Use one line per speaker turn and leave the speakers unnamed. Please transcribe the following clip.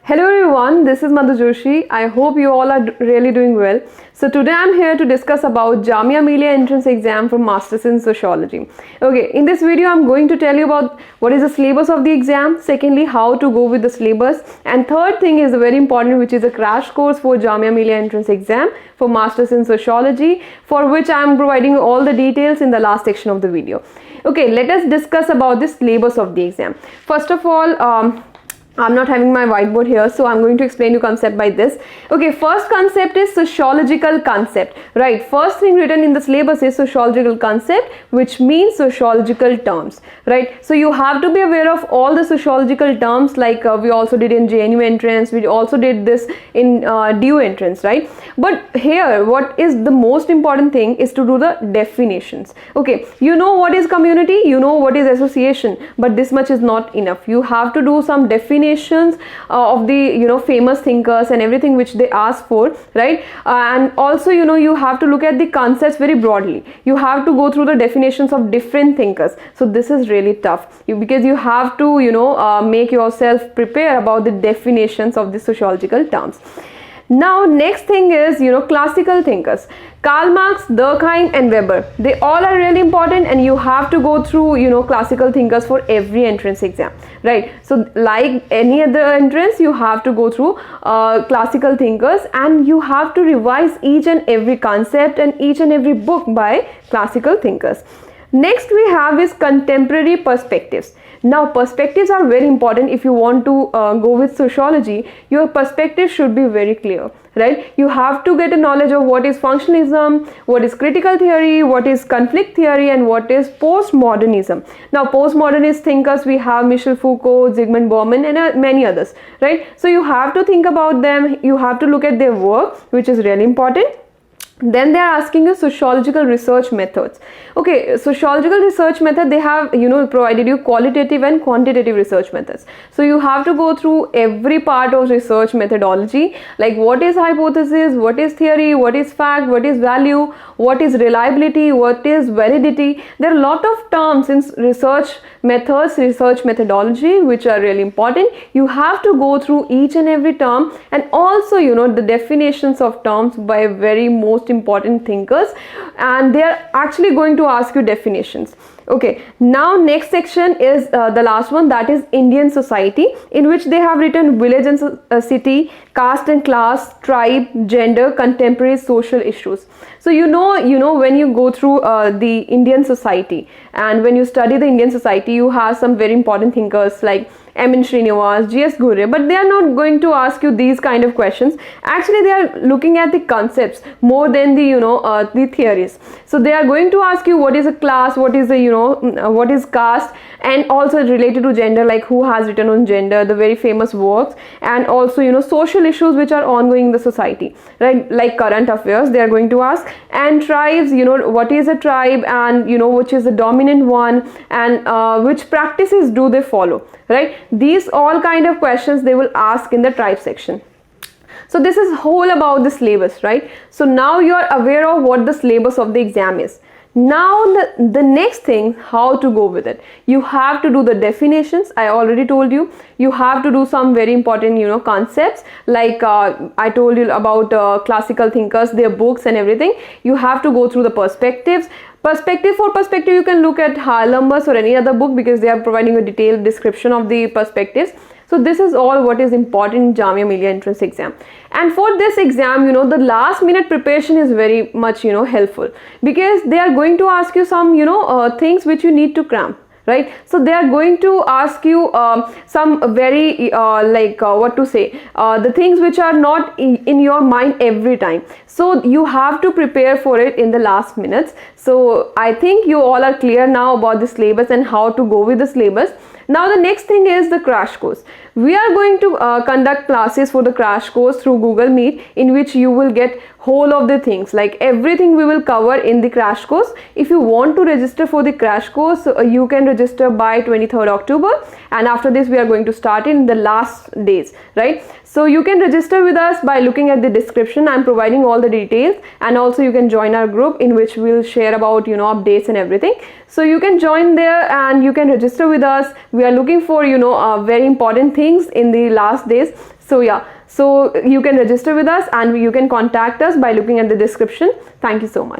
Hello everyone, this is Madhu Joshi. I hope you all are really doing well. So today I'm here to discuss about Jamia Millia entrance exam for Masters in Sociology. Okay, in this video I'm going to tell you about what is the syllabus of the exam, secondly how to go with the syllabus, and third thing is very important, which is a crash course for Jamia Millia entrance exam for Masters in Sociology, for which I'm providing all the details in the last section of the video. Okay, let us discuss about the syllabus of the exam. First of all, I'm not having my whiteboard here, so I'm going to explain you concept by this. Okay, first concept is sociological concept, right? First thing written in the syllabus is sociological concept, which means sociological terms, right? So you have to be aware of all the sociological terms, like we also did in JNU entrance, we also did this in DU entrance, right? But here, what is the most important thing is to do the definitions. Okay, you know what is community, you know what is association, but this much is not enough. You have to do some definitions of the famous thinkers and everything which they ask for, right? And also you have to look at the concepts very broadly. You have to go through the definitions of different thinkers. So this is really tough because you have to make yourself prepare about the definitions of the sociological terms. Now next thing is classical thinkers. Karl Marx, Durkheim and Weber, they all are really important, and you have to go through classical thinkers for every entrance exam, right? So like any other entrance, you have to go through classical thinkers, and you have to revise each and every concept and each and every book by classical thinkers. Next we have is contemporary perspectives. Now perspectives are very important. If you want to go with sociology, your perspective should be very clear, right? You have to get a knowledge of what is functionalism, what is critical theory, what is conflict theory, and what is postmodernism. Now postmodernist thinkers, we have Michel Foucault, Zygmunt Bauman and many others, right? So you have to think about them, you have to look at their work, which is really important. Then they are asking you sociological research methods. Okay, sociological research method, they have provided you qualitative and quantitative research methods. So you have to go through every part of research methodology, like what is hypothesis, what is theory, what is fact, what is value, what is reliability, what is validity. There are a lot of terms in research methods, research methodology, which are really important. You have to go through each and every term, and also the definitions of terms by very most important thinkers, and they are actually going to ask you definitions. Okay, now next section is the last one, that is Indian society, in which they have written village and city, caste and class, tribe, gender, contemporary social issues. So when you go through the Indian society, and when you study the Indian society, you have some very important thinkers like M.N. Srinivas, G.S. Ghurye, but they are not going to ask you these kind of questions. Actually, they are looking at the concepts more than the theories. So they are going to ask you what is a class, what is what is caste, and also related to gender, like who has written on gender, the very famous works, and also social issues which are ongoing in the society, right? Like current affairs, they are going to ask, and tribes, what is a tribe, and which is the dominant one, and which practices do they follow, right? These all kind of questions they will ask in the tribe section. So this is whole about the syllabus, right? So now you are aware of what the syllabus of the exam is. Now the next thing, how to go with it. You have to do the definitions. I already told you. You have to do some very important concepts, like I told you about classical thinkers, their books and everything. You have to go through the perspectives. For perspective, you can look at Lumbers or any other book, because they are providing a detailed description of the perspectives. So this is all what is important in Jamia Millia entrance exam. And for this exam, the last minute preparation is very much helpful, because they are going to ask you some things which you need to cram, right? So they are going to ask you some very the things which are not in your mind every time. So you have to prepare for it in the last minutes. So I think you all are clear now about the syllabus and how to go with the syllabus. Now the next thing is the crash course. We are going to conduct classes for the crash course through Google Meet, in which you will get whole of the things, like everything we will cover in the crash course. If you want to register for the crash course, you can register by 23rd October, and after this we are going to start in the last days, right? So you can register with us by looking at the description. I'm providing all the details, and also you can join our group, in which we'll share about updates and everything. So you can join there and you can register with us. We we are looking for, very important things in the last days. So yeah, so you can register with us and you can contact us by looking at the description. Thank you so much.